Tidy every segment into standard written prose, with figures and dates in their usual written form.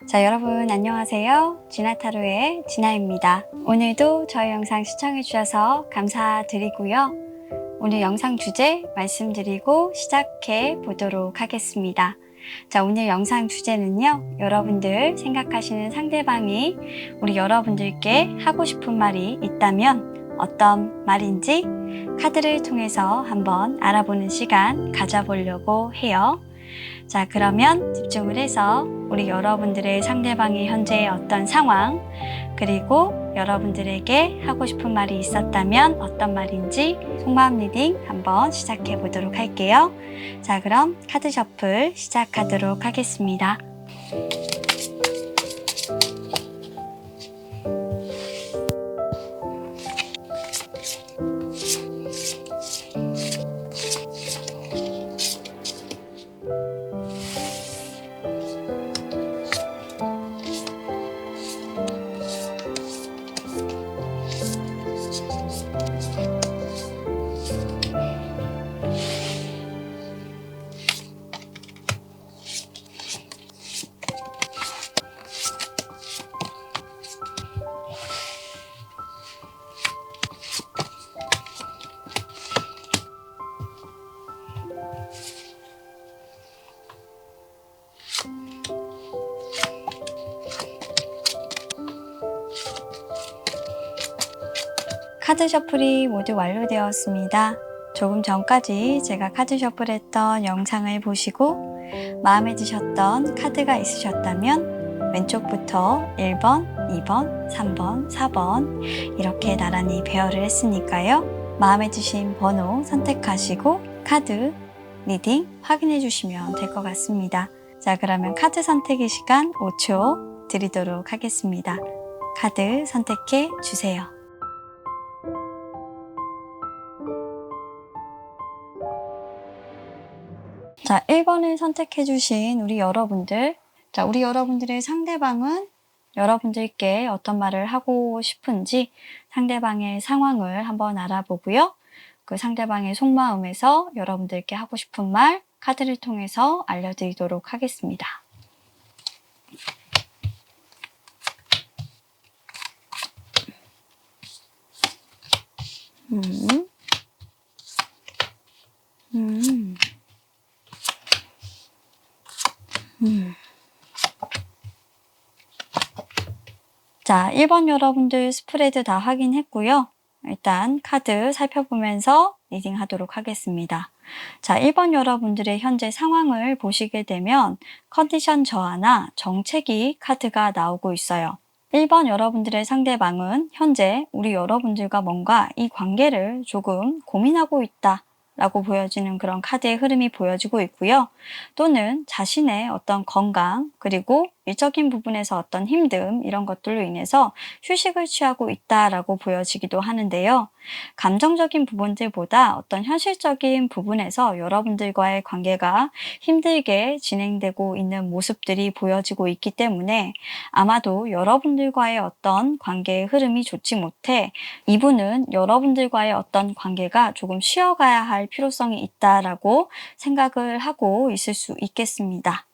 자, 여러분 안녕하세요. 진아타로의 진아입니다. 오늘도 저희 영상 시청해주셔서 감사드리고요. 오늘 영상 주제 말씀드리고 시작해 보도록 하겠습니다. 자, 오늘 영상 주제는요, 여러분들 생각하시는 상대방이 우리 여러분들께 하고 싶은 말이 있다면 어떤 말인지 카드를 통해서 한번 알아보는 시간 가져보려고 해요. 자, 그러면 집중을 해서 우리 여러분들의 상대방이 현재의 어떤 상황, 그리고 여러분들에게 하고 싶은 말이 있었다면 어떤 말인지 속마음 리딩 한번 시작해 보도록 할게요. 자, 그럼 카드 셔플 시작하도록 하겠습니다. 카드 셔플이 모두 완료되었습니다. 조금 전까지 제가 카드 셔플했던 영상을 보시고 마음에 드셨던 카드가 있으셨다면 왼쪽부터 1번, 2번, 3번, 4번 이렇게 나란히 배열을 했으니까요. 마음에 드신 번호 선택하시고 카드 리딩 확인해 주시면 될 것 같습니다. 자, 그러면 카드 선택의 시간 5초 드리도록 하겠습니다. 카드 선택해 주세요. 자, 1번을 선택해주신 우리 여러분들. 자, 우리 여러분들의 상대방은 여러분들께 어떤 말을 하고 싶은지 상대방의 상황을 한번 알아보고요. 그 상대방의 속마음에서 여러분들께 하고 싶은 말 카드를 통해서 알려드리도록 하겠습니다. 자, 1번 여러분들 스프레드 다 확인했고요. 일단 카드 살펴보면서 리딩 하도록 하겠습니다. 자, 1번 여러분들의 현재 상황을 보시게 되면 컨디션 저하나 정체기 카드가 나오고 있어요. 1번 여러분들의 상대방은 현재 우리 여러분들과 뭔가 이 관계를 조금 고민하고 있다 라고 보여지는 그런 카드의 흐름이 보여지고 있고요. 또는 자신의 어떤 건강, 그리고 일적인 부분에서 어떤 힘듦 이런 것들로 인해서 휴식을 취하고 있다라고 보여지기도 하는데요. 감정적인 부분들보다 어떤 현실적인 부분에서 여러분들과의 관계가 힘들게 진행되고 있는 모습들이 보여지고 있기 때문에 아마도 여러분들과의 어떤 관계의 흐름이 좋지 못해 이분은 여러분들과의 어떤 관계가 조금 쉬어가야 할 필요성이 있다라고 생각을 하고 있을 수 있겠습니다.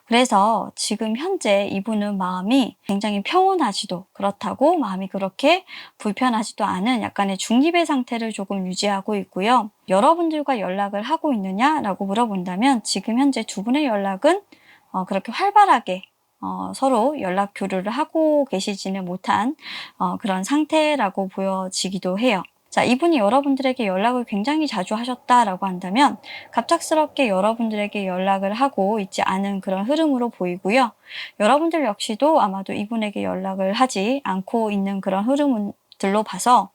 그래서 지금 현재 이분은 마음이 굉장히 평온하지도 그렇다고 마음이 그렇게 불편하지도 않은 약간의 중립의 상태를 조금 유지하고 있고요. 여러분들과 연락을 하고 있느냐라고 물어본다면 지금 현재 두 분의 연락은 그렇게 활발하게 서로 연락 교류를 하고 계시지는 못한 그런 상태라고 보여지기도 해요. 자, 이분이 여러분들에게 연락을 굉장히 자주 하셨다라고 한다면 갑작스럽게 여러분들에게 연락을 하고 있지 않은 그런 흐름으로 보이고요. 여러분들 역시도 아마도 이분에게 연락을 하지 않고 있는 그런 흐름들로 봐서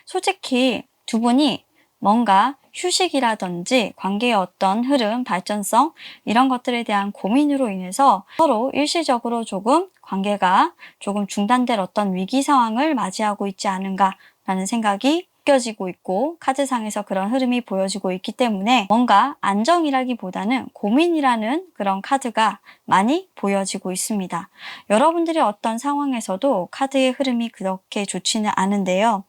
솔직히 두 분이 뭔가 휴식이라든지 관계의 어떤 흐름, 발전성 이런 것들에 대한 고민으로 인해서 서로 일시적으로 조금 관계가 조금 중단될 어떤 위기 상황을 맞이하고 있지 않은가라는 생각이 느껴지고 있고 카드상에서 그런 흐름이 보여지고 있기 때문에 뭔가 안정이라기보다는 고민이라는 그런 카드가 많이 보여지고 있습니다. 여러분들의 어떤 상황에서도 카드의 흐름이 그렇게 좋지는 않은데요.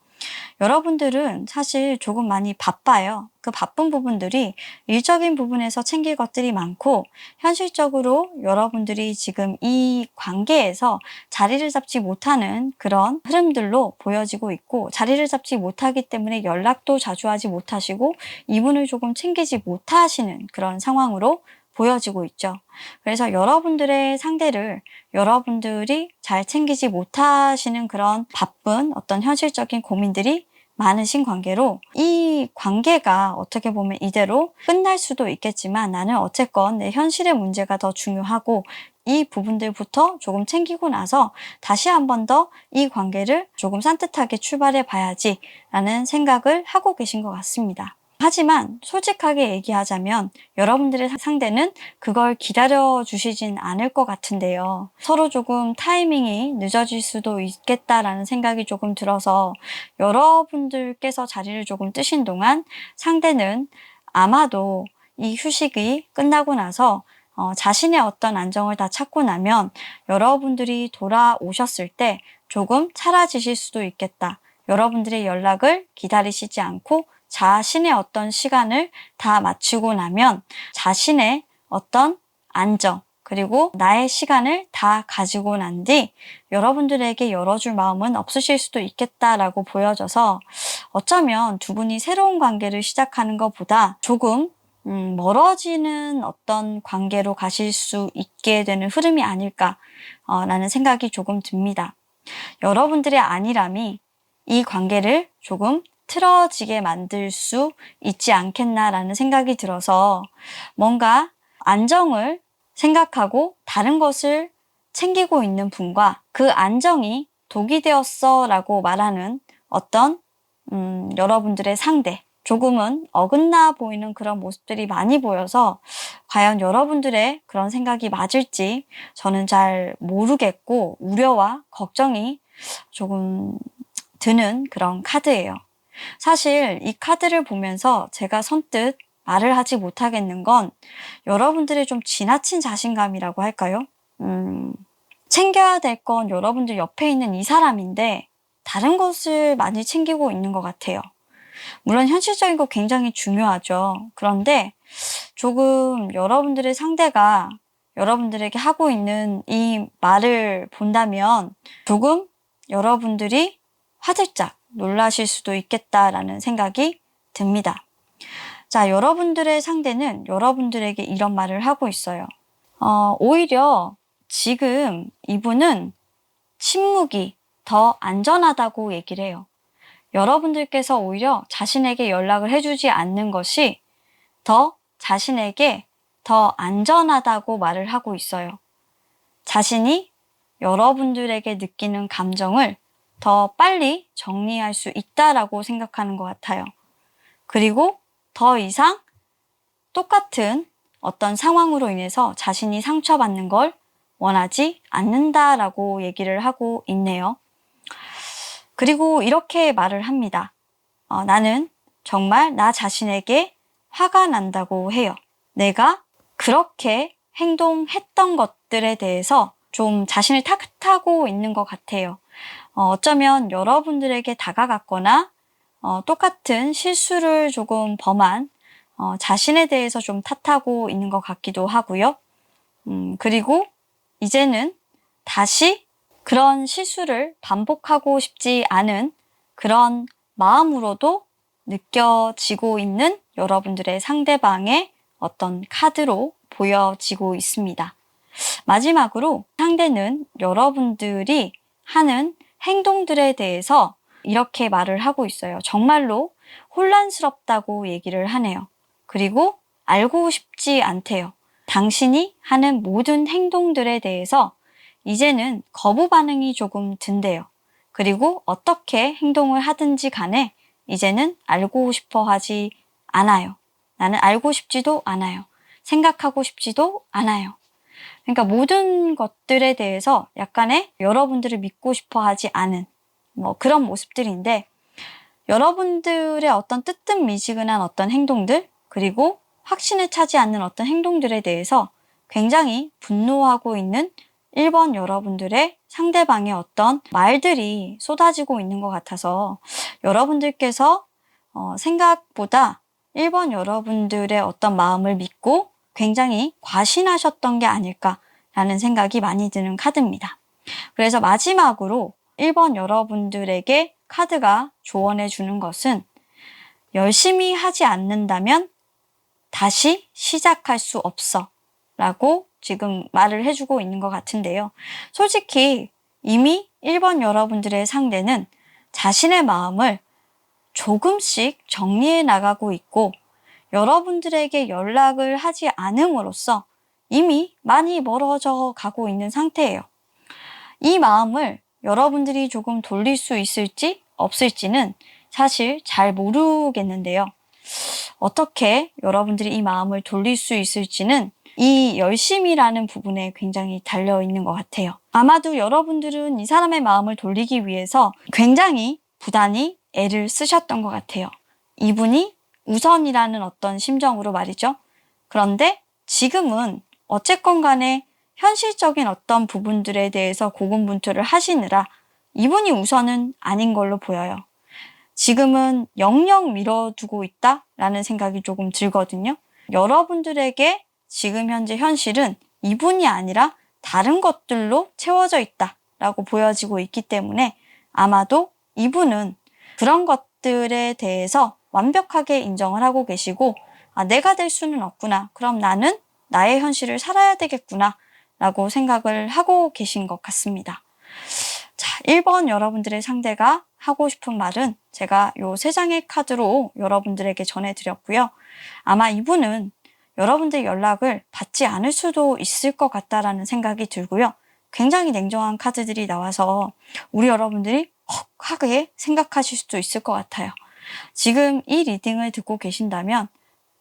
여러분들은 사실 조금 많이 바빠요. 그 바쁜 부분들이 일적인 부분에서 챙길 것들이 많고 현실적으로 여러분들이 지금 이 관계에서 자리를 잡지 못하는 그런 흐름들로 보여지고 있고 자리를 잡지 못하기 때문에 연락도 자주 하지 못하시고 이분을 조금 챙기지 못하시는 그런 상황으로 보여지고 있죠. 그래서 여러분들의 상대를 여러분들이 잘 챙기지 못하시는 그런 바쁜 어떤 현실적인 고민들이 많으신 관계로 이 관계가 어떻게 보면 이대로 끝날 수도 있겠지만 나는 어쨌건 내 현실의 문제가 더 중요하고 이 부분들부터 조금 챙기고 나서 다시 한 번 더 이 관계를 조금 산뜻하게 출발해 봐야지 라는 생각을 하고 계신 것 같습니다. 하지만 솔직하게 얘기하자면 여러분들의 상대는 그걸 기다려 주시진 않을 것 같은데요. 서로 조금 타이밍이 늦어질 수도 있겠다라는 생각이 조금 들어서 여러분들께서 자리를 조금 뜨신 동안 상대는 아마도 이 휴식이 끝나고 나서 자신의 어떤 안정을 다 찾고 나면 여러분들이 돌아오셨을 때 조금 사라지실 수도 있겠다. 여러분들의 연락을 기다리시지 않고 자신의 어떤 시간을 다 마치고 나면 자신의 어떤 안정 그리고 나의 시간을 다 가지고 난 뒤 여러분들에게 열어줄 마음은 없으실 수도 있겠다라고 보여져서 어쩌면 두 분이 새로운 관계를 시작하는 것보다 조금 멀어지는 어떤 관계로 가실 수 있게 되는 흐름이 아닐까 라는 생각이 조금 듭니다. 여러분들의 안일함이 이 관계를 조금 틀어지게 만들 수 있지 않겠나라는 생각이 들어서 뭔가 안정을 생각하고 다른 것을 챙기고 있는 분과 그 안정이 독이 되었어 라고 말하는 어떤 여러분들의 상대 조금은 어긋나 보이는 그런 모습들이 많이 보여서 과연 여러분들의 그런 생각이 맞을지 저는 잘 모르겠고 우려와 걱정이 조금 드는 그런 카드예요. 사실 이 카드를 보면서 제가 선뜻 말을 하지 못하겠는 건 여러분들의 좀 지나친 자신감이라고 할까요? 챙겨야 될 건 여러분들 옆에 있는 이 사람인데 다른 것을 많이 챙기고 있는 것 같아요. 물론 현실적인 거 굉장히 중요하죠. 그런데 조금 여러분들의 상대가 여러분들에게 하고 있는 이 말을 본다면 조금 여러분들이 화들짝 놀라실 수도 있겠다라는 생각이 듭니다. 자, 여러분들의 상대는 여러분들에게 이런 말을 하고 있어요. 오히려 지금 이분은 침묵이 더 안전하다고 얘기를 해요. 여러분들께서 오히려 자신에게 연락을 해주지 않는 것이 더 자신에게 더 안전하다고 말을 하고 있어요. 자신이 여러분들에게 느끼는 감정을 더 빨리 정리할 수 있다라고 생각하는 것 같아요. 그리고 더 이상 똑같은 어떤 상황으로 인해서 자신이 상처받는 걸 원하지 않는다라고 얘기를 하고 있네요. 그리고 이렇게 말을 합니다. 나는 정말 나 자신에게 화가 난다고 해요. 내가 그렇게 행동했던 것들에 대해서 좀 자신을 탓하고 있는 것 같아요. 어쩌면 여러분들에게 다가갔거나 똑같은 실수를 조금 범한 자신에 대해서 좀 탓하고 있는 것 같기도 하고요. 그리고 이제는 다시 그런 실수를 반복하고 싶지 않은 그런 마음으로도 느껴지고 있는 여러분들의 상대방의 어떤 카드로 보여지고 있습니다. 마지막으로 상대는 여러분들이 하는 행동들에 대해서 이렇게 말을 하고 있어요. 정말로 혼란스럽다고 얘기를 하네요. 그리고 알고 싶지 않대요. 당신이 하는 모든 행동들에 대해서 이제는 거부 반응이 조금 든대요. 그리고 어떻게 행동을 하든지 간에 이제는 알고 싶어 하지 않아요. 나는 알고 싶지도 않아요. 생각하고 싶지도 않아요. 그러니까 모든 것들에 대해서 약간의 여러분들을 믿고 싶어 하지 않은 그런 모습들인데 여러분들의 어떤 뜨뜻미지근한 어떤 행동들 그리고 확신을 차지 않는 어떤 행동들에 대해서 굉장히 분노하고 있는 1번 여러분들의 상대방의 어떤 말들이 쏟아지고 있는 것 같아서 여러분들께서 생각보다 1번 여러분들의 어떤 마음을 믿고 굉장히 과신하셨던 게 아닐까라는 생각이 많이 드는 카드입니다. 그래서 마지막으로 1번 여러분들에게 카드가 조언해 주는 것은 열심히 하지 않는다면 다시 시작할 수 없어 라고 지금 말을 해주고 있는 것 같은데요. 솔직히 이미 1번 여러분들의 상대는 자신의 마음을 조금씩 정리해 나가고 있고 여러분들에게 연락을 하지 않음으로써 이미 많이 멀어져 가고 있는 상태예요. 이 마음을 여러분들이 조금 돌릴 수 있을지 없을지는 사실 잘 모르겠는데요. 어떻게 여러분들이 이 마음을 돌릴 수 있을지는 이 열심이라는 부분에 굉장히 달려있는 것 같아요. 아마도 여러분들은 이 사람의 마음을 돌리기 위해서 굉장히 부단히 애를 쓰셨던 것 같아요. 이분이 우선이라는 어떤 심정으로 말이죠. 그런데 지금은 어쨌건 간에 현실적인 어떤 부분들에 대해서 고군분투를 하시느라 이분이 우선은 아닌 걸로 보여요. 지금은 영영 미뤄두고 있다라는 생각이 조금 들거든요. 여러분들에게 지금 현재 현실은 이분이 아니라 다른 것들로 채워져 있다라고 보여지고 있기 때문에 아마도 이분은 그런 것들에 대해서 완벽하게 인정을 하고 계시고 내가 될 수는 없구나. 그럼 나는 나의 현실을 살아야 되겠구나 라고 생각을 하고 계신 것 같습니다. 자, 1번 여러분들의 상대가 하고 싶은 말은 제가 요 3장의 카드로 여러분들에게 전해드렸고요. 아마 이분은 여러분들 연락을 받지 않을 수도 있을 것 같다라는 생각이 들고요. 굉장히 냉정한 카드들이 나와서 우리 여러분들이 헉하게 생각하실 수도 있을 것 같아요. 지금 이 리딩을 듣고 계신다면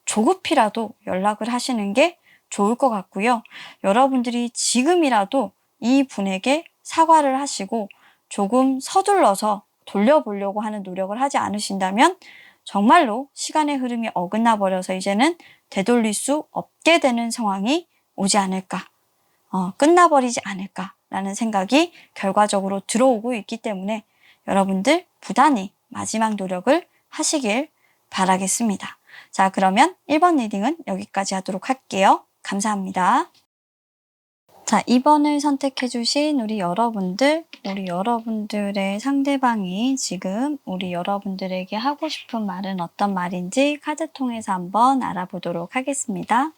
조급히라도 연락을 하시는 게 좋을 것 같고요. 여러분들이 지금이라도 이 분에게 사과를 하시고 조금 서둘러서 돌려보려고 하는 노력을 하지 않으신다면 정말로 시간의 흐름이 어긋나 버려서 이제는 되돌릴 수 없게 되는 상황이 오지 않을까, 끝나버리지 않을까라는 생각이 결과적으로 들어오고 있기 때문에 여러분들 부단히 마지막 노력을 하시길 바라겠습니다. 자, 그러면 1번 리딩은 여기까지 하도록 할게요. 감사합니다. 자, 2번을 선택해주신 우리 여러분들의 상대방이 지금 우리 여러분들에게 하고 싶은 말은 어떤 말인지 카드 통해서 한번 알아보도록 하겠습니다.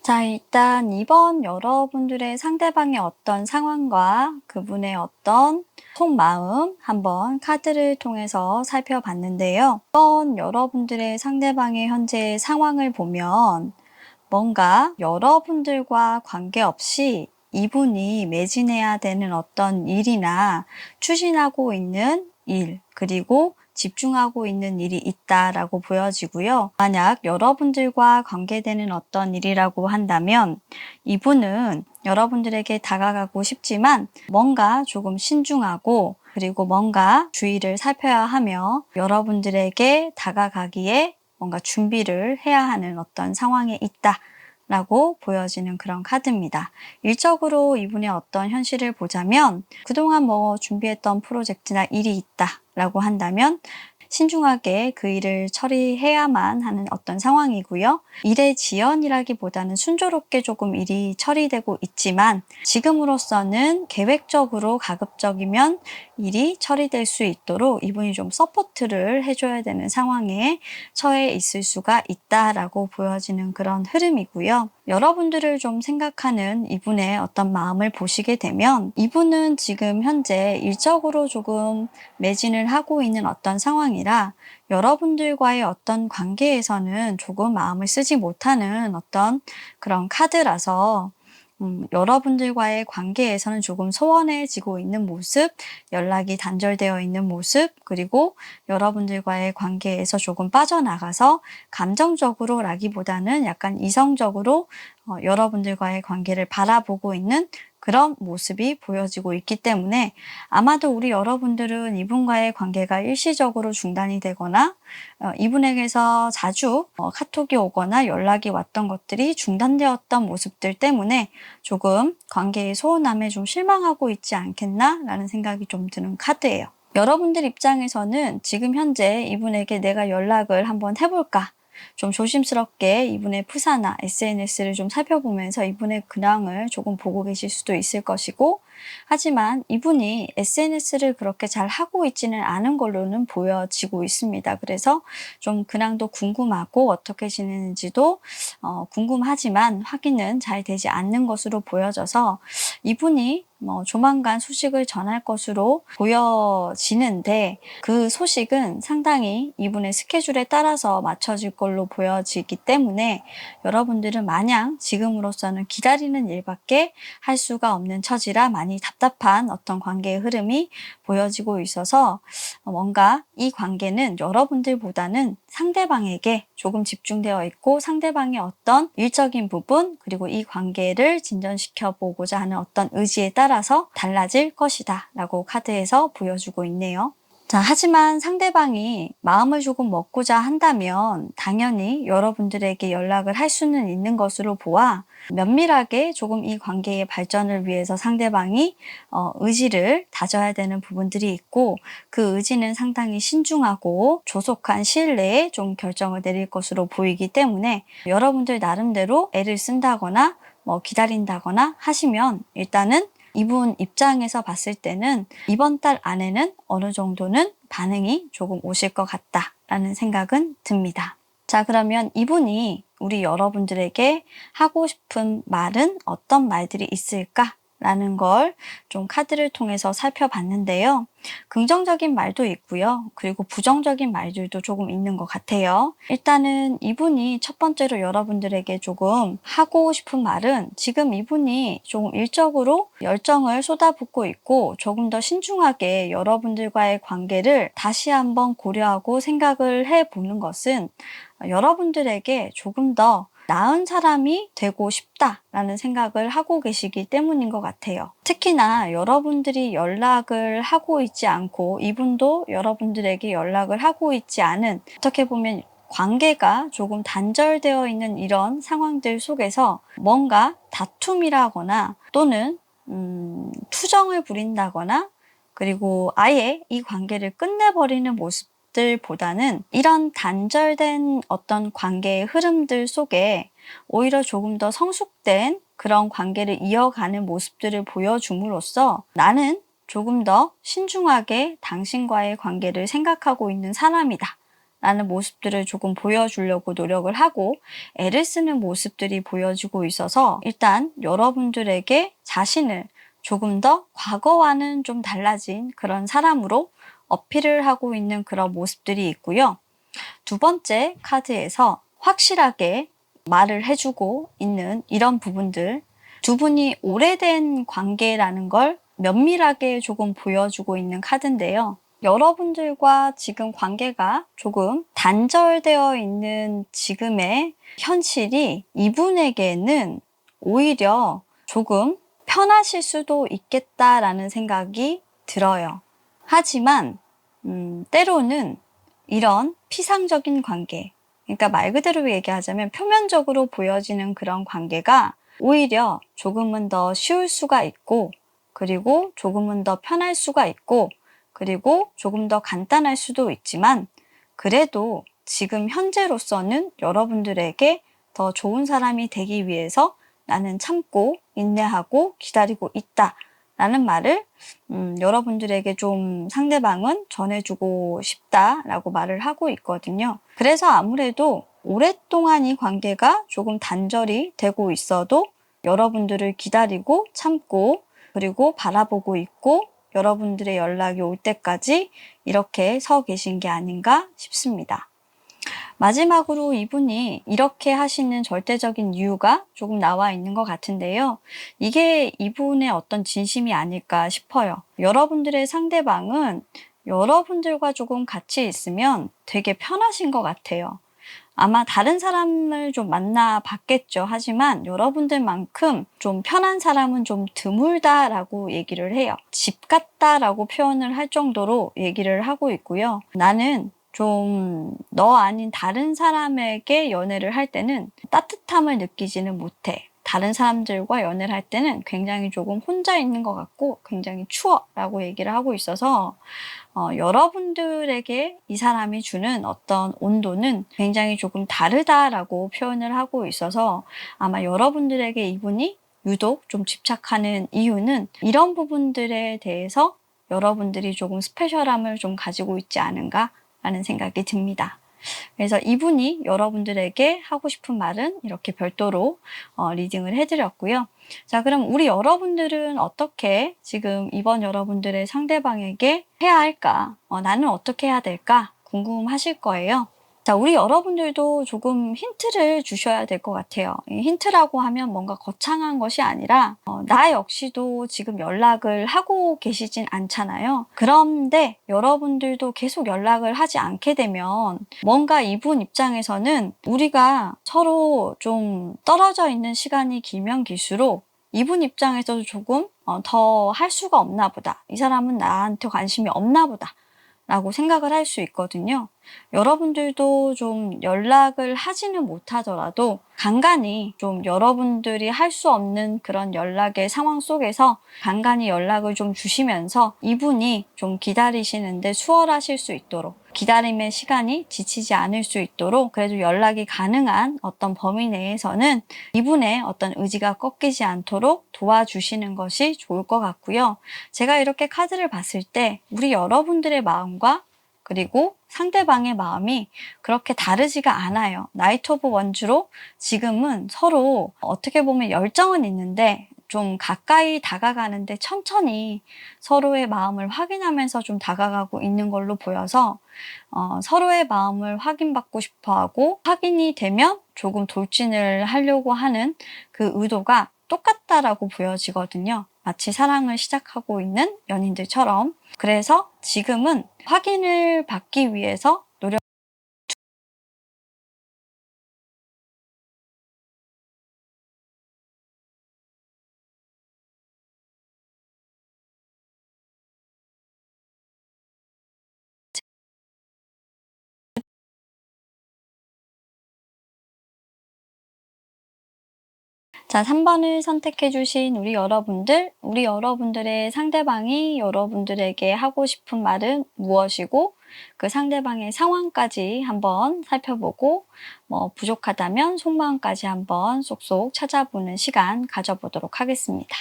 자, 일단 2번 여러분들의 상대방의 어떤 상황과 그분의 어떤 속마음 한번 카드를 통해서 살펴봤는데요. 2번 여러분들의 상대방의 현재 상황을 보면 뭔가 여러분들과 관계없이 이분이 매진해야 되는 어떤 일이나 추진하고 있는 일, 그리고 집중하고 있는 일이 있다라고 보여지고요. 만약 여러분들과 관계되는 어떤 일이라고 한다면 이분은 여러분들에게 다가가고 싶지만 뭔가 조금 신중하고 그리고 뭔가 주의를 살펴야 하며 여러분들에게 다가가기에 뭔가 준비를 해야 하는 어떤 상황에 있다라고 보여지는 그런 카드입니다. 일적으로 이분의 어떤 현실을 보자면 그동안 준비했던 프로젝트나 일이 있다라고 한다면 신중하게 그 일을 처리해야만 하는 어떤 상황이고요. 일의 지연이라기보다는 순조롭게 조금 일이 처리되고 있지만 지금으로서는 계획적으로 가급적이면 일이 처리될 수 있도록 이분이 좀 서포트를 해줘야 되는 상황에 처해 있을 수가 있다라고 보여지는 그런 흐름이고요. 여러분들을 좀 생각하는 이분의 어떤 마음을 보시게 되면 이분은 지금 현재 일적으로 조금 매진을 하고 있는 어떤 상황이라 여러분들과의 어떤 관계에서는 조금 마음을 쓰지 못하는 어떤 그런 카드라서 여러분들과의 관계에서는 조금 소원해지고 있는 모습, 연락이 단절되어 있는 모습, 그리고 여러분들과의 관계에서 조금 빠져나가서 감정적으로라기보다는 약간 이성적으로 여러분들과의 관계를 바라보고 있는 그런 모습이 보여지고 있기 때문에 아마도 우리 여러분들은 이분과의 관계가 일시적으로 중단이 되거나 이분에게서 자주 카톡이 오거나 연락이 왔던 것들이 중단되었던 모습들 때문에 조금 관계의 소원함에 좀 실망하고 있지 않겠나 라는 생각이 좀 드는 카드예요. 여러분들 입장에서는 지금 현재 이분에게 내가 연락을 한번 해볼까? 좀 조심스럽게 이분의 프사나 SNS를 좀 살펴보면서 이분의 근황을 조금 보고 계실 수도 있을 것이고, 하지만 이분이 SNS를 그렇게 잘 하고 있지는 않은 걸로는 보여지고 있습니다. 그래서 좀 근황도 궁금하고 어떻게 지내는지도 궁금하지만 확인은 잘 되지 않는 것으로 보여져서 이분이 조만간 소식을 전할 것으로 보여지는데, 그 소식은 상당히 이분의 스케줄에 따라서 맞춰질 걸로 보여지기 때문에 여러분들은 마냥 지금으로서는 기다리는 일밖에 할 수가 없는 처지라 많이 답답한 어떤 관계의 흐름이 보여지고 있어서 뭔가 이 관계는 여러분들보다는 상대방에게 조금 집중되어 있고, 상대방의 어떤 일적인 부분, 그리고 이 관계를 진전시켜 보고자 하는 어떤 의지에 따라서 달라질 것이다 라고 카드에서 보여주고 있네요. 자, 하지만 상대방이 마음을 조금 먹고자 한다면 당연히 여러분들에게 연락을 할 수는 있는 것으로 보아 면밀하게 조금 이 관계의 발전을 위해서 상대방이 의지를 다져야 되는 부분들이 있고, 그 의지는 상당히 신중하고 조속한 시일 내에 좀 결정을 내릴 것으로 보이기 때문에 여러분들 나름대로 애를 쓴다거나 기다린다거나 하시면 일단은 이분 입장에서 봤을 때는 이번 달 안에는 어느 정도는 반응이 조금 오실 것 같다라는 생각은 듭니다. 자, 그러면 이분이 우리 여러분들에게 하고 싶은 말은 어떤 말들이 있을까? 라는 걸 좀 카드를 통해서 살펴봤는데요. 긍정적인 말도 있고요. 그리고 부정적인 말들도 조금 있는 것 같아요. 일단은 이분이 첫 번째로 여러분들에게 조금 하고 싶은 말은, 지금 이분이 조금 일적으로 열정을 쏟아붓고 있고 조금 더 신중하게 여러분들과의 관계를 다시 한번 고려하고 생각을 해보는 것은 여러분들에게 조금 더 나은 사람이 되고 싶다라는 생각을 하고 계시기 때문인 것 같아요. 특히나 여러분들이 연락을 하고 있지 않고 이분도 여러분들에게 연락을 하고 있지 않은, 어떻게 보면 관계가 조금 단절되어 있는 이런 상황들 속에서 뭔가 다툼이라거나 또는 투정을 부린다거나 그리고 아예 이 관계를 끝내버리는 모습들보다는 이런 단절된 어떤 관계의 흐름들 속에 오히려 조금 더 성숙된 그런 관계를 이어가는 모습들을 보여줌으로써 나는 조금 더 신중하게 당신과의 관계를 생각하고 있는 사람이다 라는 모습들을 조금 보여주려고 노력을 하고 애를 쓰는 모습들이 보여지고 있어서, 일단 여러분들에게 자신을 조금 더 과거와는 좀 달라진 그런 사람으로 어필을 하고 있는 그런 모습들이 있고요. 두 번째 카드에서 확실하게 말을 해주고 있는 이런 부분들, 두 분이 오래된 관계라는 걸 면밀하게 조금 보여주고 있는 카드인데요. 여러분들과 지금 관계가 조금 단절되어 있는 지금의 현실이 이분에게는 오히려 조금 편하실 수도 있겠다라는 생각이 들어요. 하지만 때로는 이런 피상적인 관계, 그러니까 말 그대로 얘기하자면 표면적으로 보여지는 그런 관계가 오히려 조금은 더 쉬울 수가 있고, 그리고 조금은 더 편할 수가 있고, 그리고 조금 더 간단할 수도 있지만, 그래도 지금 현재로서는 여러분들에게 더 좋은 사람이 되기 위해서 나는 참고 인내하고 기다리고 있다 라는 말을 여러분들에게 좀 상대방은 전해주고 싶다라고 말을 하고 있거든요. 그래서 아무래도 오랫동안 이 관계가 조금 단절이 되고 있어도 여러분들을 기다리고 참고 그리고 바라보고 있고 여러분들의 연락이 올 때까지 이렇게 서 계신 게 아닌가 싶습니다. 마지막으로 이분이 이렇게 하시는 절대적인 이유가 조금 나와 있는 것 같은데요. 이게 이분의 어떤 진심이 아닐까 싶어요. 여러분들의 상대방은 여러분들과 조금 같이 있으면 되게 편하신 것 같아요. 아마 다른 사람을 좀 만나 봤겠죠. 하지만 여러분들만큼 좀 편한 사람은 좀 드물다라고 얘기를 해요. 집 같다라고 표현을 할 정도로 얘기를 하고 있고요. 나는 좀 너 아닌 다른 사람에게 연애를 할 때는 따뜻함을 느끼지는 못해. 다른 사람들과 연애를 할 때는 굉장히 조금 혼자 있는 것 같고 굉장히 추워라고 얘기를 하고 있어서 여러분들에게 이 사람이 주는 어떤 온도는 굉장히 조금 다르다라고 표현을 하고 있어서 아마 여러분들에게 이분이 유독 좀 집착하는 이유는 이런 부분들에 대해서 여러분들이 조금 스페셜함을 좀 가지고 있지 않은가라는 생각이 듭니다. 그래서 이분이 여러분들에게 하고 싶은 말은 이렇게 별도로 리딩을 해드렸고요. 자, 그럼 우리 여러분들은 어떻게 지금 이번 여러분들의 상대방에게 해야 할까? 나는 어떻게 해야 될까? 궁금하실 거예요. 자, 우리 여러분들도 조금 힌트를 주셔야 될 것 같아요. 이 힌트라고 하면 뭔가 거창한 것이 아니라 나 역시도 지금 연락을 하고 계시진 않잖아요. 그런데 여러분들도 계속 연락을 하지 않게 되면 뭔가 이분 입장에서는 우리가 서로 좀 떨어져 있는 시간이 길면 길수록 이분 입장에서도 조금 더 할 수가 없나 보다. 이 사람은 나한테 관심이 없나 보다. 라고 생각을 할 수 있거든요. 여러분들도 좀 연락을 하지는 못하더라도 간간히 좀 여러분들이 할 수 없는 그런 연락의 상황 속에서 간간히 연락을 좀 주시면서 이분이 좀 기다리시는데 수월하실 수 있도록 기다림의 시간이 지치지 않을 수 있도록 그래도 연락이 가능한 어떤 범위 내에서는 이분의 어떤 의지가 꺾이지 않도록 도와주시는 것이 좋을 것 같고요. 제가 이렇게 카드를 봤을 때 우리 여러분들의 마음과 그리고 상대방의 마음이 그렇게 다르지가 않아요. 나이트 오브 원즈로 지금은 서로 어떻게 보면 열정은 있는데 좀 가까이 다가가는데 천천히 서로의 마음을 확인하면서 좀 다가가고 있는 걸로 보여서 서로의 마음을 확인받고 싶어하고 확인이 되면 조금 돌진을 하려고 하는 그 의도가 똑같다라고 보여지거든요. 마치 사랑을 시작하고 있는 연인들처럼. 그래서 지금은 확인을 받기 위해서 노력 자, 3번을 선택해 주신 우리 여러분들의 상대방이 여러분들에게 하고 싶은 말은 무엇이고 그 상대방의 상황까지 한번 살펴보고 부족하다면 속마음까지 한번 쏙쏙 찾아보는 시간 가져보도록 하겠습니다.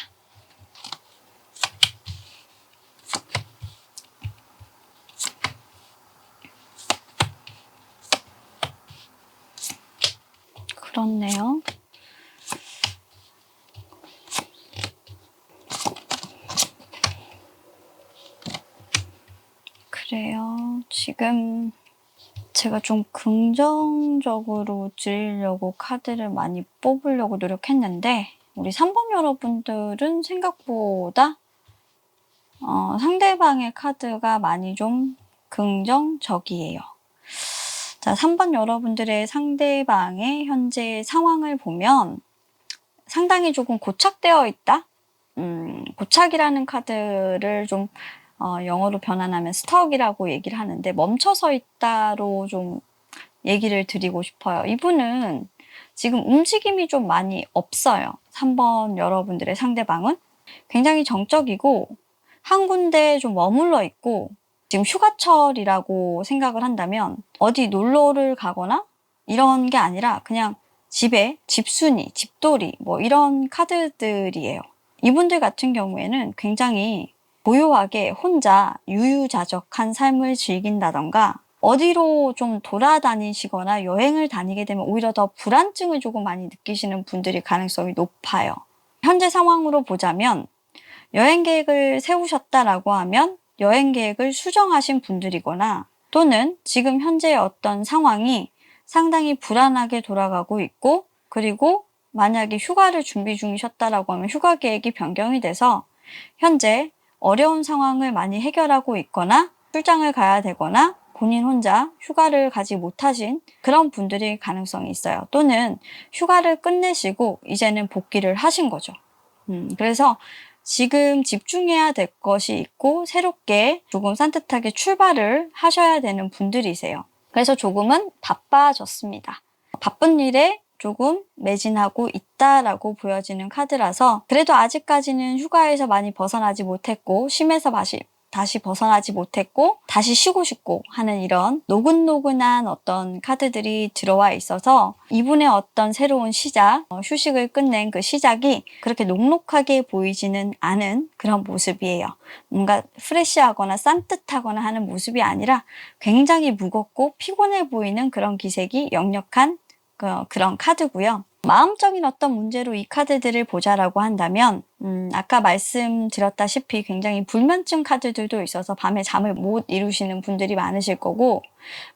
그렇네요. 그래요. 지금 제가 좀 긍정적으로 드리려고 카드를 많이 뽑으려고 노력했는데 우리 3번 여러분들은 생각보다 상대방의 카드가 많이 좀 긍정적이에요. 자, 3번 여러분들의 상대방의 현재 상황을 보면 상당히 조금 고착되어 있다? 고착이라는 카드를 좀 영어로 변환하면 스톡이라고 얘기를 하는데 멈춰서 있다로 좀 얘기를 드리고 싶어요. 이분은 지금 움직임이 좀 많이 없어요. 3번 여러분들의 상대방은 굉장히 정적이고 한 군데 좀 머물러 있고 지금 휴가철이라고 생각을 한다면 어디 놀러를 가거나 이런 게 아니라 그냥 집에 집순이, 집돌이 이런 카드들이에요. 이분들 같은 경우에는 굉장히 고요하게 혼자 유유자적한 삶을 즐긴다던가 어디로 좀 돌아다니시거나 여행을 다니게 되면 오히려 더 불안증을 조금 많이 느끼시는 분들이 가능성이 높아요. 현재 상황으로 보자면 여행 계획을 세우셨다라고 하면 여행 계획을 수정하신 분들이거나 또는 지금 현재의 어떤 상황이 상당히 불안하게 돌아가고 있고, 그리고 만약에 휴가를 준비 중이셨다라고 하면 휴가 계획이 변경이 돼서 현재 어려운 상황을 많이 해결하고 있거나 출장을 가야 되거나 본인 혼자 휴가를 가지 못하신 그런 분들일 가능성이 있어요. 또는 휴가를 끝내시고 이제는 복귀를 하신 거죠. 그래서 지금 집중해야 될 것이 있고 새롭게 조금 산뜻하게 출발을 하셔야 되는 분들이세요. 그래서 조금은 바빠졌습니다. 바쁜 일에 조금 매진하고 있다라고 보여지는 카드라서 그래도 아직까지는 휴가에서 많이 벗어나지 못했고 쉼에서 다시 벗어나지 못했고 다시 쉬고 싶고 하는 이런 노근노근한 어떤 카드들이 들어와 있어서 이분의 어떤 새로운 시작, 휴식을 끝낸 그 시작이 그렇게 녹록하게 보이지는 않은 그런 모습이에요. 뭔가 프레시하거나 산뜻하거나 하는 모습이 아니라 굉장히 무겁고 피곤해 보이는 그런 기색이 역력한 그런 카드고요. 마음적인 어떤 문제로 이 카드들을 보자라고 한다면 아까 말씀드렸다시피 굉장히 불면증 카드들도 있어서 밤에 잠을 못 이루시는 분들이 많으실 거고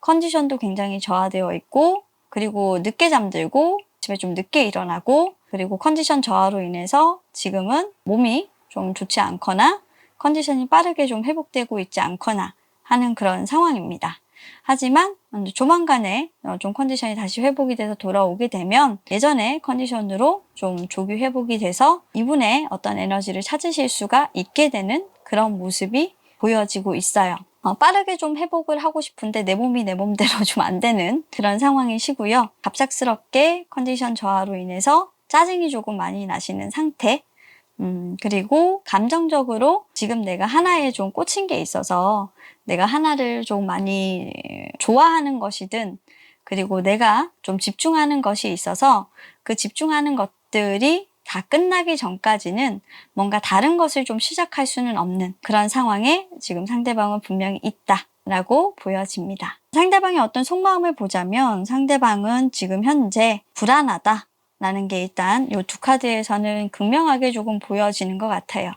컨디션도 굉장히 저하되어 있고 그리고 늦게 잠들고 집에 좀 늦게 일어나고 그리고 컨디션 저하로 인해서 지금은 몸이 좀 좋지 않거나 컨디션이 빠르게 좀 회복되고 있지 않거나 하는 그런 상황입니다. 하지만 조만간에 좀 컨디션이 다시 회복이 돼서 돌아오게 되면 예전의 컨디션으로 좀 조기 회복이 돼서 이분의 어떤 에너지를 찾으실 수가 있게 되는 그런 모습이 보여지고 있어요. 빠르게 좀 회복을 하고 싶은데 내 몸이 내 몸대로 좀 안 되는 그런 상황이시고요. 갑작스럽게 컨디션 저하로 인해서 짜증이 조금 많이 나시는 상태. 그리고 감정적으로 지금 내가 하나에 좀 꽂힌 게 있어서 내가 하나를 좀 많이 좋아하는 것이든 그리고 내가 좀 집중하는 것이 있어서 그 집중하는 것들이 다 끝나기 전까지는 뭔가 다른 것을 좀 시작할 수는 없는 그런 상황에 지금 상대방은 분명히 있다라고 보여집니다. 상대방의 어떤 속마음을 보자면 상대방은 지금 현재 불안하다 라는 게 일단 이 두 카드에서는 극명하게 조금 보여지는 것 같아요.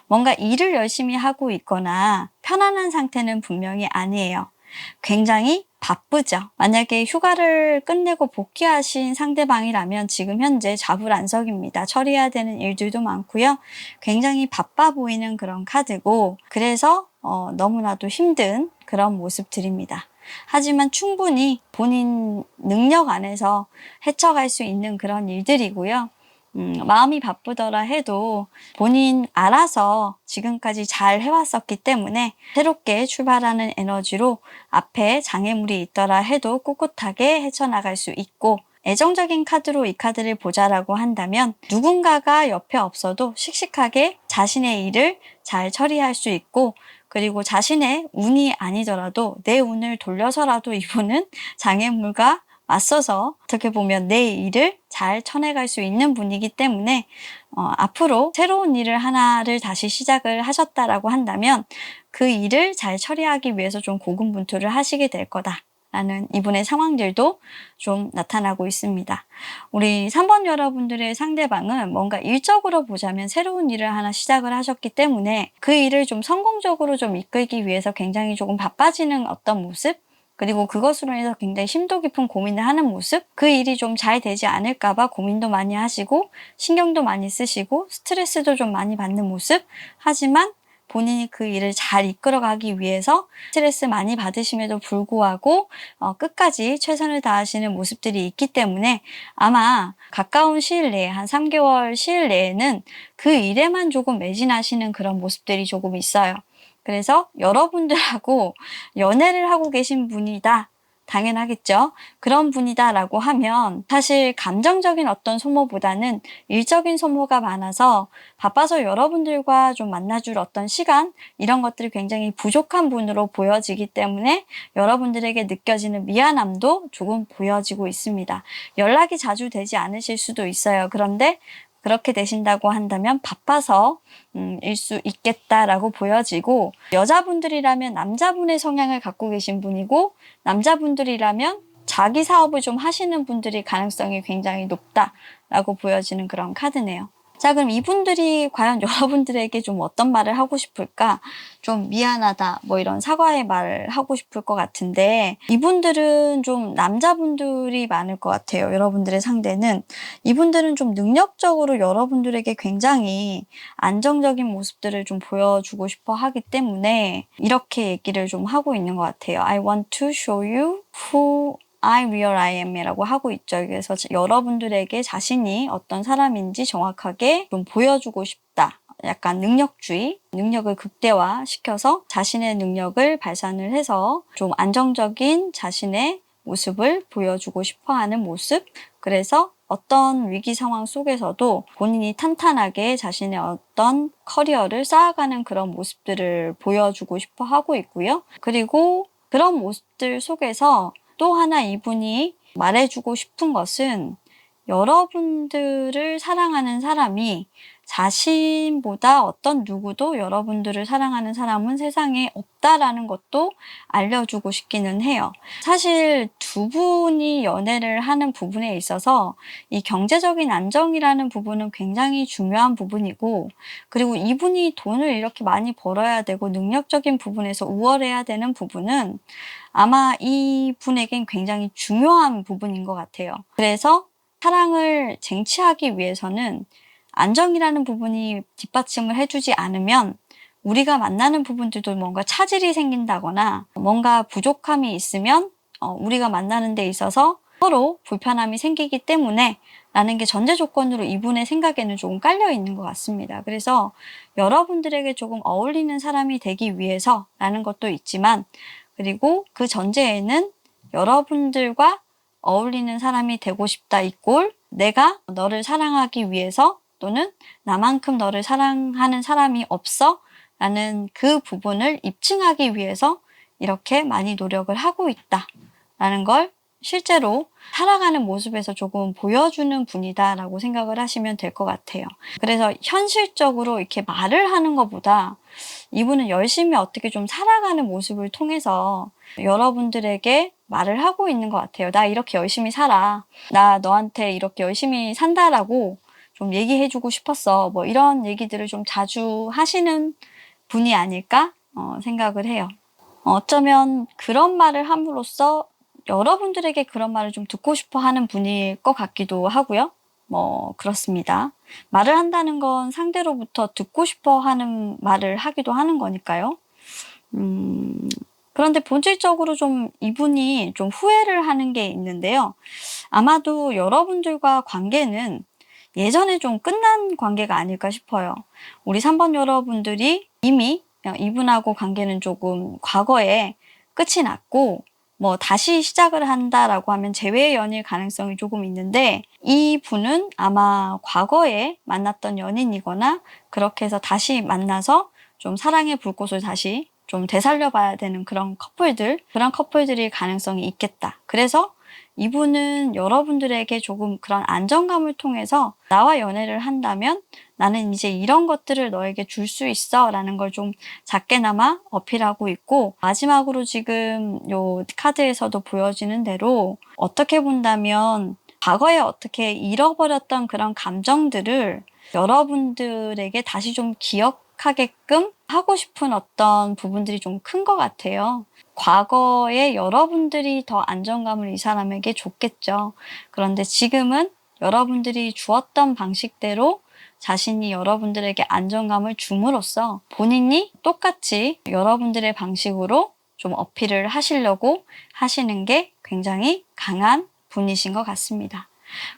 뭔가 일을 열심히 하고 있거나 편안한 상태는 분명히 아니에요. 굉장히 바쁘죠. 만약에 휴가를 끝내고 복귀하신 상대방이라면 지금 현재 좌불안석입니다. 처리해야 되는 일들도 많고요. 굉장히 바빠 보이는 그런 카드고 그래서 너무나도 힘든 그런 모습들입니다. 하지만 충분히 본인 능력 안에서 헤쳐갈 수 있는 그런 일들이고요. 마음이 바쁘더라 해도 본인 알아서 지금까지 잘 해왔었기 때문에 새롭게 출발하는 에너지로 앞에 장애물이 있더라 해도 꿋꿋하게 헤쳐나갈 수 있고 애정적인 카드로 이 카드를 보자라고 한다면 누군가가 옆에 없어도 씩씩하게 자신의 일을 잘 처리할 수 있고 그리고 자신의 운이 아니더라도 내 운을 돌려서라도 이분은 장애물과 맞서서 어떻게 보면 내 일을 잘 쳐내갈 수 있는 분이기 때문에 앞으로 새로운 일을 하나를 다시 시작을 하셨다라고 한다면 그 일을 잘 처리하기 위해서 좀 고군분투를 하시게 될 거다라는 이분의 상황들도 좀 나타나고 있습니다. 우리 3번 여러분들의 상대방은 뭔가 일적으로 보자면 새로운 일을 하나 시작을 하셨기 때문에 그 일을 좀 성공적으로 좀 이끌기 위해서 굉장히 조금 바빠지는 어떤 모습 그리고 그것으로 인해서 굉장히 심도 깊은 고민을 하는 모습 그 일이 좀 잘 되지 않을까 봐 고민도 많이 하시고 신경도 많이 쓰시고 스트레스도 좀 많이 받는 모습 하지만 본인이 그 일을 잘 이끌어가기 위해서 스트레스 많이 받으심에도 불구하고 끝까지 최선을 다하시는 모습들이 있기 때문에 아마 가까운 시일 내에 한 3개월 시일 내에는 그 일에만 조금 매진하시는 그런 모습들이 조금 있어요. 그래서 여러분들하고 연애를 하고 계신 분이다. 당연하겠죠. 그런 분이다라고 하면 사실 감정적인 어떤 소모보다는 일적인 소모가 많아서 바빠서 여러분들과 좀 만나줄 어떤 시간 이런 것들이 굉장히 부족한 분으로 보여지기 때문에 여러분들에게 느껴지는 미안함도 조금 보여지고 있습니다. 연락이 자주 되지 않으실 수도 있어요. 그런데 그렇게 되신다고 한다면 바빠서 일 수 있겠다라고 보여지고 여자분들이라면 남자분의 성향을 갖고 계신 분이고 남자분들이라면 자기 사업을 좀 하시는 분들이 가능성이 굉장히 높다라고 보여지는 그런 카드네요. 자, 그럼 이분들이 과연 여러분들에게 좀 어떤 말을 하고 싶을까? 좀 미안하다, 뭐 이런 사과의 말을 하고 싶을 것 같은데, 이분들은 좀 남자분들이 많을 것 같아요. 여러분들의 상대는. 이분들은 좀 능력적으로 여러분들에게 굉장히 안정적인 모습들을 좀 보여주고 싶어 하기 때문에 이렇게 얘기를 좀 하고 있는 것 같아요. I want to show you who I real I am 이라고 하고 있죠. 그래서 여러분들에게 자신이 어떤 사람인지 정확하게 좀 보여주고 싶다. 약간 능력주의, 능력을 극대화시켜서 자신의 능력을 발산을 해서 좀 안정적인 자신의 모습을 보여주고 싶어 하는 모습. 그래서 어떤 위기 상황 속에서도 본인이 탄탄하게 자신의 어떤 커리어를 쌓아가는 그런 모습들을 보여주고 싶어 하고 있고요. 그리고 그런 모습들 속에서 또 하나 이분이 말해주고 싶은 것은 여러분들을 사랑하는 사람이 자신보다 어떤 누구도 여러분들을 사랑하는 사람은 세상에 없다라는 것도 알려주고 싶기는 해요. 사실 두 분이 연애를 하는 부분에 있어서 이 경제적인 안정이라는 부분은 굉장히 중요한 부분이고, 그리고 이분이 돈을 이렇게 많이 벌어야 되고 능력적인 부분에서 우월해야 되는 부분은 아마 이 분에겐 굉장히 중요한 부분인 것 같아요. 그래서 사랑을 쟁취하기 위해서는 안정이라는 부분이 뒷받침을 해주지 않으면 우리가 만나는 부분들도 뭔가 차질이 생긴다거나 뭔가 부족함이 있으면 우리가 만나는 데 있어서 서로 불편함이 생기기 때문에 라는 게 전제 조건으로 이분의 생각에는 조금 깔려 있는 것 같습니다. 그래서 여러분들에게 조금 어울리는 사람이 되기 위해서 라는 것도 있지만, 그리고 그 전제에는 여러분들과 어울리는 사람이 되고 싶다 이꼴 내가 너를 사랑하기 위해서 또는 나만큼 너를 사랑하는 사람이 없어 라는 그 부분을 입증하기 위해서 이렇게 많이 노력을 하고 있다 라는 걸 실제로 살아가는 모습에서 조금 보여주는 분이다 라고 생각을 하시면 될 것 같아요. 그래서 현실적으로 이렇게 말을 하는 것보다 이분은 열심히 어떻게 좀 살아가는 모습을 통해서 여러분들에게 말을 하고 있는 것 같아요. 나 이렇게 열심히 살아. 나 너한테 이렇게 열심히 산다라고 좀 얘기해주고 싶었어. 뭐 이런 얘기들을 좀 자주 하시는 분이 아닐까 생각을 해요. 어쩌면 그런 말을 함으로써 여러분들에게 그런 말을 좀 듣고 싶어 하는 분일 것 같기도 하고요. 뭐 그렇습니다. 말을 한다는 건 상대로부터 듣고 싶어 하는 말을 하기도 하는 거니까요. 그런데 본질적으로 좀 이분이 좀 후회를 하는 게 있는데요. 아마도 여러분들과 관계는 예전에 좀 끝난 관계가 아닐까 싶어요. 우리 3번 여러분들이 이미 이분하고 관계는 조금 과거에 끝이 났고, 뭐 다시 시작을 한다라고 하면 재회의 연일 가능성이 조금 있는데, 이 분은 아마 과거에 만났던 연인이거나 그렇게 해서 다시 만나서 좀 사랑의 불꽃을 다시 좀 되살려 봐야 되는 그런 커플들일 가능성이 있겠다. 그래서 이분은 여러분들에게 조금 그런 안정감을 통해서 나와 연애를 한다면 나는 이제 이런 것들을 너에게 줄 수 있어 라는 걸 좀 작게나마 어필하고 있고, 마지막으로 지금 요 카드에서도 보여지는 대로 어떻게 본다면 과거에 어떻게 잃어버렸던 그런 감정들을 여러분들에게 다시 좀 기억하게끔 하고 싶은 어떤 부분들이 좀 큰 것 같아요. 과거에 여러분들이 더 안정감을 이 사람에게 줬겠죠. 그런데 지금은 여러분들이 주었던 방식대로 자신이 여러분들에게 안정감을 줌으로써 본인이 똑같이 여러분들의 방식으로 좀 어필을 하시려고 하시는 게 굉장히 강한 분이신 것 같습니다.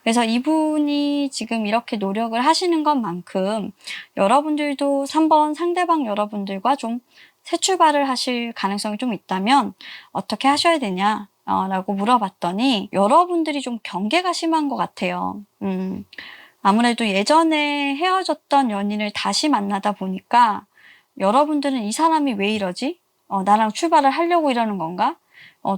그래서 이분이 지금 이렇게 노력을 하시는 것만큼 여러분들도 3번 상대방 여러분들과 좀 새 출발을 하실 가능성이 좀 있다면 어떻게 하셔야 되냐? 라고 물어봤더니 여러분들이 좀 경계가 심한 것 같아요. 아무래도 예전에 헤어졌던 연인을 다시 만나다 보니까 여러분들은 이 사람이 왜 이러지? 나랑 출발을 하려고 이러는 건가?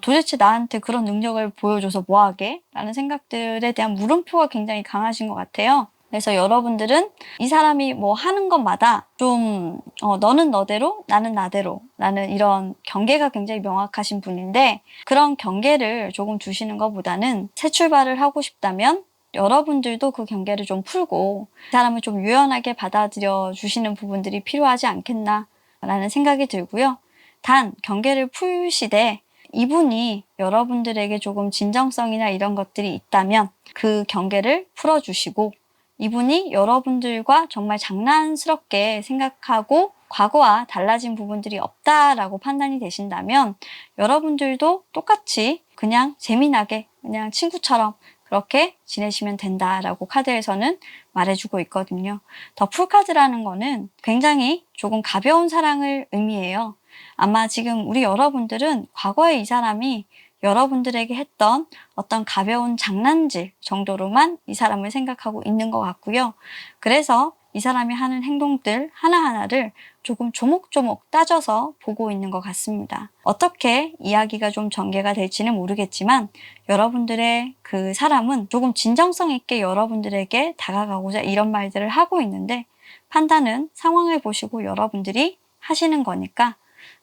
도대체 나한테 그런 능력을 보여줘서 뭐하게? 라는 생각들에 대한 물음표가 굉장히 강하신 것 같아요. 그래서 여러분들은 이 사람이 뭐 하는 것마다 좀 너는 너대로 나는 나대로 라는 이런 경계가 굉장히 명확하신 분인데, 그런 경계를 조금 두시는 것보다는 새 출발을 하고 싶다면 여러분들도 그 경계를 좀 풀고 이 사람을 좀 유연하게 받아들여 주시는 부분들이 필요하지 않겠나라는 생각이 들고요. 단 경계를 푸시되 이분이 여러분들에게 조금 진정성이나 이런 것들이 있다면 그 경계를 풀어주시고, 이분이 여러분들과 정말 장난스럽게 생각하고 과거와 달라진 부분들이 없다라고 판단이 되신다면 여러분들도 똑같이 그냥 재미나게 그냥 친구처럼 그렇게 지내시면 된다라고 카드에서는 말해주고 있거든요. 더 풀카드라는 거는 굉장히 조금 가벼운 사랑을 의미해요. 아마 지금 우리 여러분들은 과거에 이 사람이 여러분들에게 했던 어떤 가벼운 장난질 정도로만 이 사람을 생각하고 있는 것 같고요. 그래서 이 사람이 하는 행동들 하나하나를 조금 조목조목 따져서 보고 있는 것 같습니다. 어떻게 이야기가 좀 전개가 될지는 모르겠지만 여러분들의 그 사람은 조금 진정성 있게 여러분들에게 다가가고자 이런 말들을 하고 있는데, 판단은 상황을 보시고 여러분들이 하시는 거니까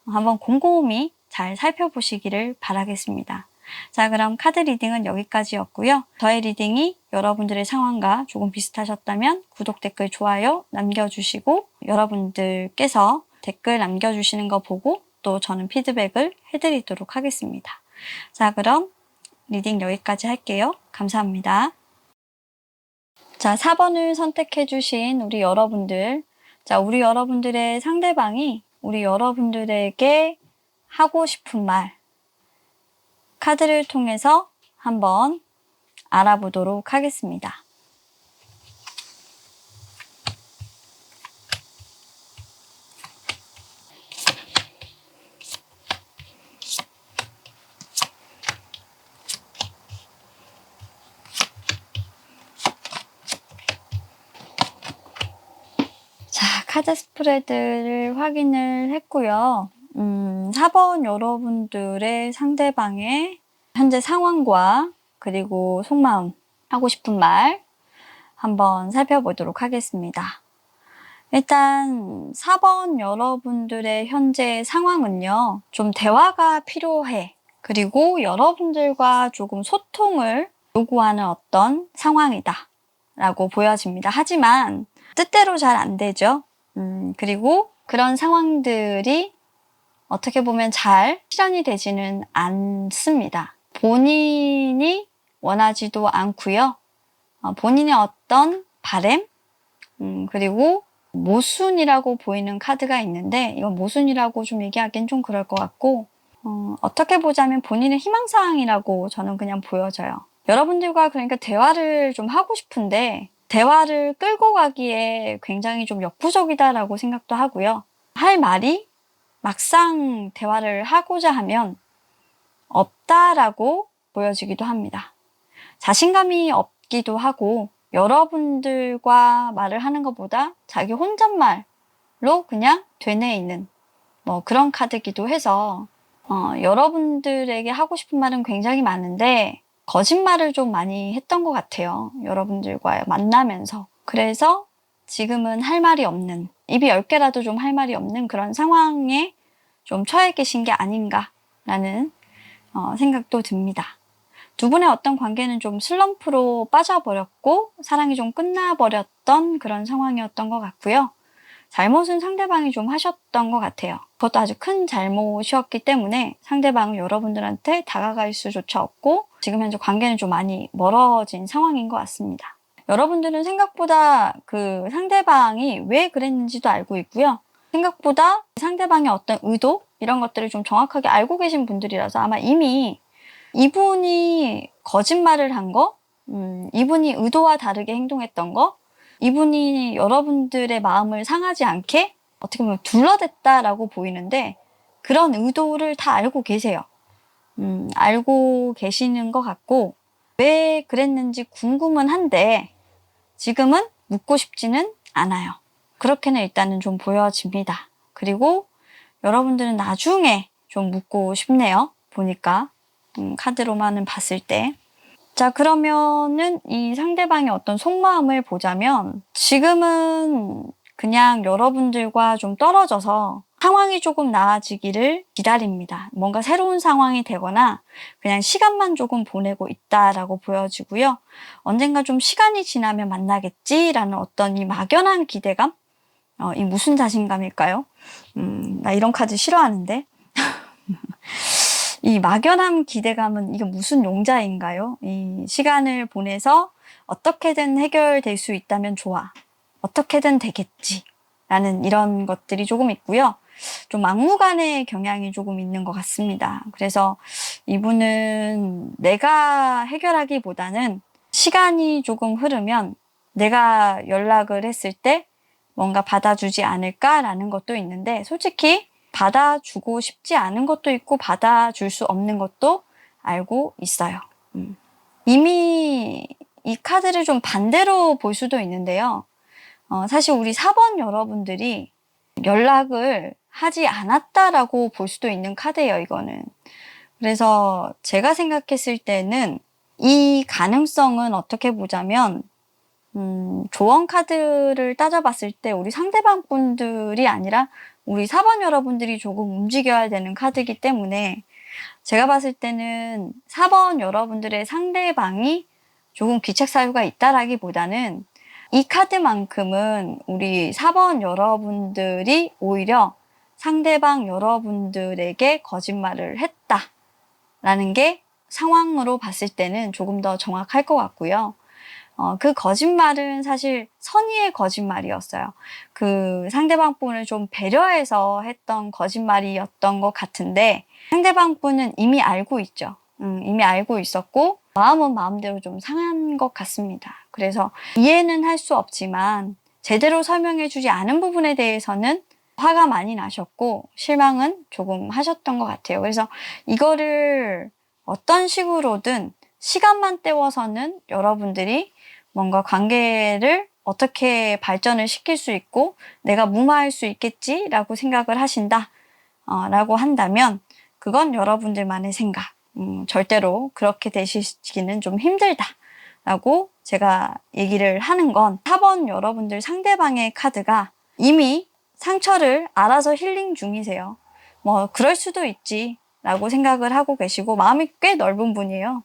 한번 곰곰이 잘 살펴보시기를 바라겠습니다. 자, 그럼 카드 리딩은 여기까지였고요. 저의 리딩이 여러분들의 상황과 조금 비슷하셨다면 구독, 댓글, 좋아요 남겨주시고, 여러분들께서 댓글 남겨주시는 거 보고 또 저는 피드백을 해드리도록 하겠습니다. 자, 그럼 리딩 여기까지 할게요. 감사합니다. 자, 4번을 선택해주신 우리 여러분들. 자, 우리 여러분들의 상대방이 우리 여러분들에게 하고 싶은 말, 카드를 통해서 한번 알아보도록 하겠습니다. 자, 카드 스프레드를 확인을 했고요. 4번 여러분들의 상대방의 현재 상황과 그리고 속마음, 하고 싶은 말 한번 살펴보도록 하겠습니다. 일단 4번 여러분들의 현재 상황은요, 좀 대화가 필요해. 그리고 여러분들과 조금 소통을 요구하는 어떤 상황이다 라고 보여집니다. 하지만 뜻대로 잘 안 되죠. 그리고 그런 상황들이 어떻게 보면 잘 실현이 되지는 않습니다. 본인이 원하지도 않고요. 본인의 어떤 바램, 그리고 모순이라고 보이는 카드가 있는데, 이건 모순이라고 좀 얘기하기엔 좀 그럴 것 같고, 어떻게 보자면 본인의 희망사항이라고 저는 그냥 보여져요. 여러분들과 그러니까 대화를 좀 하고 싶은데 대화를 끌고 가기에 굉장히 좀 역부족이다라고 생각도 하고요. 할 말이 막상 대화를 하고자 하면 없다라고 보여지기도 합니다. 자신감이 없기도 하고, 여러분들과 말을 하는 것보다 자기 혼잣말로 그냥 되뇌이는 그런 카드기도 해서 여러분들에게 하고 싶은 말은 굉장히 많은데 거짓말을 좀 많이 했던 것 같아요. 여러분들과 만나면서. 그래서 지금은 할 말이 없는, 입이 10개라도 좀 할 말이 없는 그런 상황에 좀 처해 계신 게 아닌가라는 생각도 듭니다. 두 분의 어떤 관계는 좀 슬럼프로 빠져버렸고 사랑이 좀 끝나버렸던 그런 상황이었던 것 같고요. 잘못은 상대방이 좀 하셨던 것 같아요. 그것도 아주 큰 잘못이었기 때문에 상대방은 여러분들한테 다가갈 수조차 없고 지금 현재 관계는 좀 많이 멀어진 상황인 것 같습니다. 여러분들은 생각보다 그 상대방이 왜 그랬는지도 알고 있고요. 생각보다 상대방의 어떤 의도 이런 것들을 좀 정확하게 알고 계신 분들이라서 아마 이미 이분이 거짓말을 한 거, 이분이 의도와 다르게 행동했던 거, 이분이 여러분들의 마음을 상하지 않게 어떻게 보면 둘러댔다라고 보이는데 그런 의도를 다 알고 계세요. 알고 계시는 것 같고 왜 그랬는지 궁금은 한데 지금은 묻고 싶지는 않아요. 그렇게는 일단은 좀 보여집니다. 그리고 여러분들은 나중에 좀 묻고 싶네요. 보니까 카드로만은 봤을 때. 자, 그러면은 이 상대방의 어떤 속마음을 보자면 지금은 그냥 여러분들과 좀 떨어져서 상황이 조금 나아지기를 기다립니다. 뭔가 새로운 상황이 되거나 그냥 시간만 조금 보내고 있다라고 보여지고요. 언젠가 좀 시간이 지나면 만나겠지라는 어떤 이 막연한 기대감? 이 무슨 자신감일까요? 나 이런 카드 싫어하는데. 이 막연한 기대감은 이게 무슨 용자인가요? 이 시간을 보내서 어떻게든 해결될 수 있다면 좋아. 어떻게든 되겠지. 라는 이런 것들이 조금 있고요. 좀 막무가내의 경향이 조금 있는 것 같습니다. 그래서 이분은 내가 해결하기보다는 시간이 조금 흐르면 내가 연락을 했을 때 뭔가 받아주지 않을까라는 것도 있는데, 솔직히 받아주고 싶지 않은 것도 있고 받아줄 수 없는 것도 알고 있어요. 이미 이 카드를 좀 반대로 볼 수도 있는데요. 사실 우리 4번 여러분들이 연락을 하지 않았다라고 볼 수도 있는 카드예요, 이거는. 그래서 제가 생각했을 때는 이 가능성은 어떻게 보자면, 조언 카드를 따져봤을 때 우리 상대방 분들이 아니라 우리 4번 여러분들이 조금 움직여야 되는 카드이기 때문에, 제가 봤을 때는 4번 여러분들의 상대방이 조금 귀책 사유가 있다라기보다는 이 카드만큼은 우리 4번 여러분들이 오히려 상대방 여러분들에게 거짓말을 했다라는 게 상황으로 봤을 때는 조금 더 정확할 것 같고요. 그 거짓말은 사실 선의의 거짓말이었어요. 그 상대방 분을 좀 배려해서 했던 거짓말이었던 것 같은데, 상대방 분은 이미 알고 있죠. 이미 알고 있었고 마음은 마음대로 좀 상한 것 같습니다. 그래서 이해는 할 수 없지만 제대로 설명해주지 않은 부분에 대해서는 화가 많이 나셨고 실망은 조금 하셨던 것 같아요. 그래서 이거를 어떤 식으로든 시간만 때워서는 여러분들이 뭔가 관계를 어떻게 발전을 시킬 수 있고 내가 무마할 수 있겠지라고 생각을 하신다 라고 한다면, 그건 여러분들만의 생각. 절대로 그렇게 되시기는 좀 힘들다 라고 제가 얘기를 하는 건, 4번 여러분들 상대방의 카드가 이미 상처를 알아서 힐링 중이세요. 뭐 그럴 수도 있지 라고 생각을 하고 계시고 마음이 꽤 넓은 분이에요.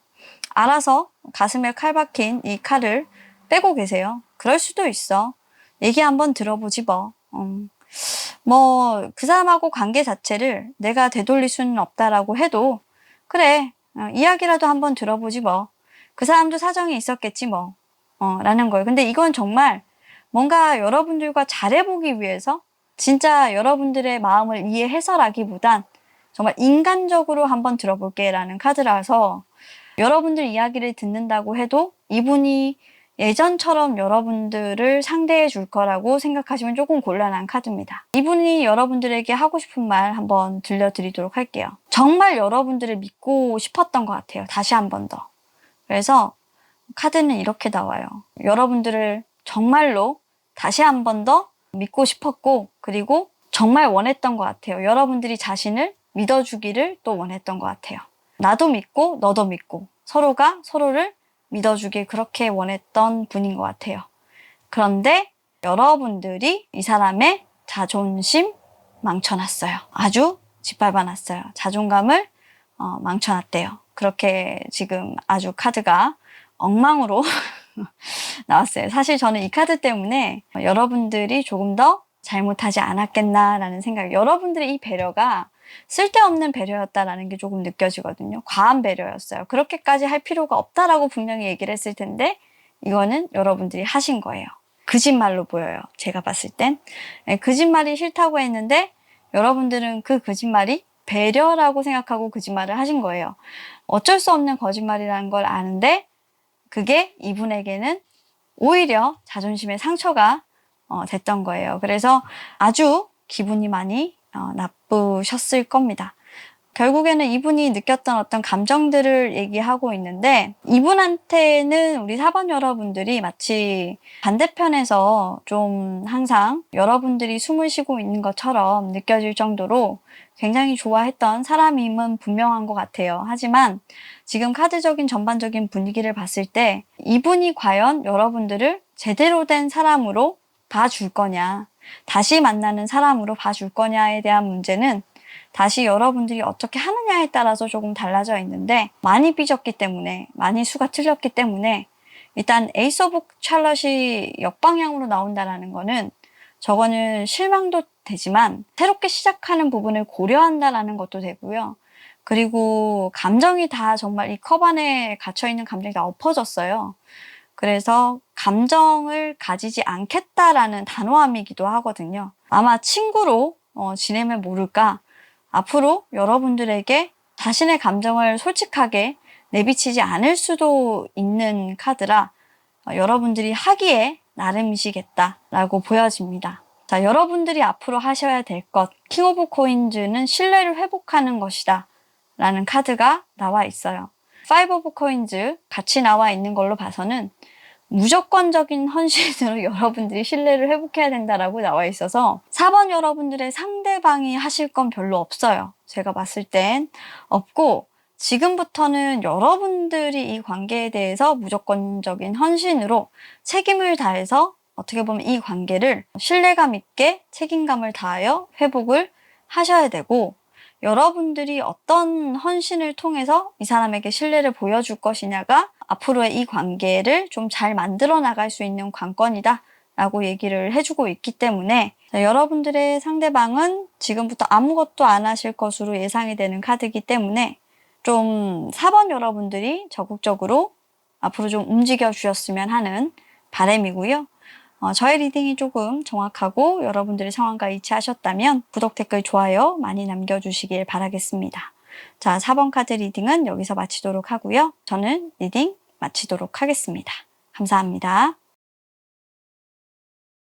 알아서 가슴에 칼 박힌 이 칼을 빼고 계세요. 그럴 수도 있어. 얘기 한번 들어보지 뭐. 그 사람하고 관계 자체를 내가 되돌릴 수는 없다라고 해도 그래, 이야기라도 한번 들어보지 뭐. 그 사람도 사정이 있었겠지 뭐. 라는 거예요. 근데 이건 정말 뭔가 여러분들과 잘해보기 위해서 진짜 여러분들의 마음을 이해해서라기보단 정말 인간적으로 한번 들어볼게 라는 카드라서, 여러분들 이야기를 듣는다고 해도 이분이 예전처럼 여러분들을 상대해 줄 거라고 생각하시면 조금 곤란한 카드입니다. 이분이 여러분들에게 하고 싶은 말 한번 들려드리도록 할게요. 정말 여러분들을 믿고 싶었던 것 같아요. 다시 한 번 더. 그래서 카드는 이렇게 나와요. 여러분들을 정말로 다시 한 번 더 믿고 싶었고, 그리고 정말 원했던 것 같아요. 여러분들이 자신을 믿어주기를 또 원했던 것 같아요. 나도 믿고 너도 믿고 서로가 서로를 믿어주길 그렇게 원했던 분인 것 같아요. 그런데 여러분들이 이 사람의 자존심 망쳐놨어요. 아주 짓밟아놨어요. 자존감을 망쳐놨대요. 그렇게 지금 아주 카드가 엉망으로 나왔어요. 사실 저는 이 카드 때문에 여러분들이 조금 더 잘못하지 않았겠나라는 생각, 여러분들의 이 배려가 쓸데없는 배려였다라는 게 조금 느껴지거든요. 과한 배려였어요. 그렇게까지 할 필요가 없다라고 분명히 얘기를 했을 텐데 이거는 여러분들이 하신 거예요. 거짓말로 보여요. 제가 봤을 땐. 거짓말이 싫다고 했는데 여러분들은 그 거짓말이 배려라고 생각하고 거짓말을 하신 거예요. 어쩔 수 없는 거짓말이라는 걸 아는데 그게 이분에게는 오히려 자존심의 상처가 됐던 거예요. 그래서 아주 기분이 많이 나쁘셨을 겁니다. 결국에는 이분이 느꼈던 어떤 감정들을 얘기하고 있는데, 이분한테는 우리 4번 여러분들이 마치 반대편에서 좀 항상 여러분들이 숨을 쉬고 있는 것처럼 느껴질 정도로 굉장히 좋아했던 사람임은 분명한 것 같아요. 하지만 지금 카드적인 전반적인 분위기를 봤을 때 이분이 과연 여러분들을 제대로 된 사람으로 봐줄 거냐, 다시 만나는 사람으로 봐줄 거냐에 대한 문제는 다시 여러분들이 어떻게 하느냐에 따라서 조금 달라져 있는데, 많이 삐졌기 때문에, 많이 수가 틀렸기 때문에 일단 에이스 오브 샬럿이 역방향으로 나온다라는 거는, 저거는 실망도 되지만 새롭게 시작하는 부분을 고려한다라는 것도 되고요. 그리고 감정이 다 정말 이 컵 안에 갇혀있는 감정이 다 엎어졌어요. 그래서 감정을 가지지 않겠다라는 단호함이기도 하거든요. 아마 친구로 지내면 모를까, 앞으로 여러분들에게 자신의 감정을 솔직하게 내비치지 않을 수도 있는 카드라 여러분들이 하기에 나름이시겠다라고 보여집니다. 자, 여러분들이 앞으로 하셔야 될 것, 킹 오브 코인즈는 신뢰를 회복하는 것이다 라는 카드가 나와 있어요. 파이브 오브 코인즈 같이 나와 있는 걸로 봐서는 무조건적인 헌신으로 여러분들이 신뢰를 회복해야 된다라고 나와 있어서 4번 여러분들의 상대방이 하실 건 별로 없어요. 제가 봤을 땐 없고, 지금부터는 여러분들이 이 관계에 대해서 무조건적인 헌신으로 책임을 다해서 어떻게 보면 이 관계를 신뢰감 있게 책임감을 다하여 회복을 하셔야 되고, 여러분들이 어떤 헌신을 통해서 이 사람에게 신뢰를 보여줄 것이냐가 앞으로의 이 관계를 좀 잘 만들어 나갈 수 있는 관건이다 라고 얘기를 해주고 있기 때문에, 여러분들의 상대방은 지금부터 아무것도 안 하실 것으로 예상이 되는 카드이기 때문에 좀 4번 여러분들이 적극적으로 앞으로 좀 움직여 주셨으면 하는 바람이고요. 저의 리딩이 조금 정확하고 여러분들의 상황과 일치하셨다면 구독, 댓글, 좋아요 많이 남겨주시길 바라겠습니다. 자, 4번 카드 리딩은 여기서 마치도록 하고요. 저는 리딩 마치도록 하겠습니다. 감사합니다.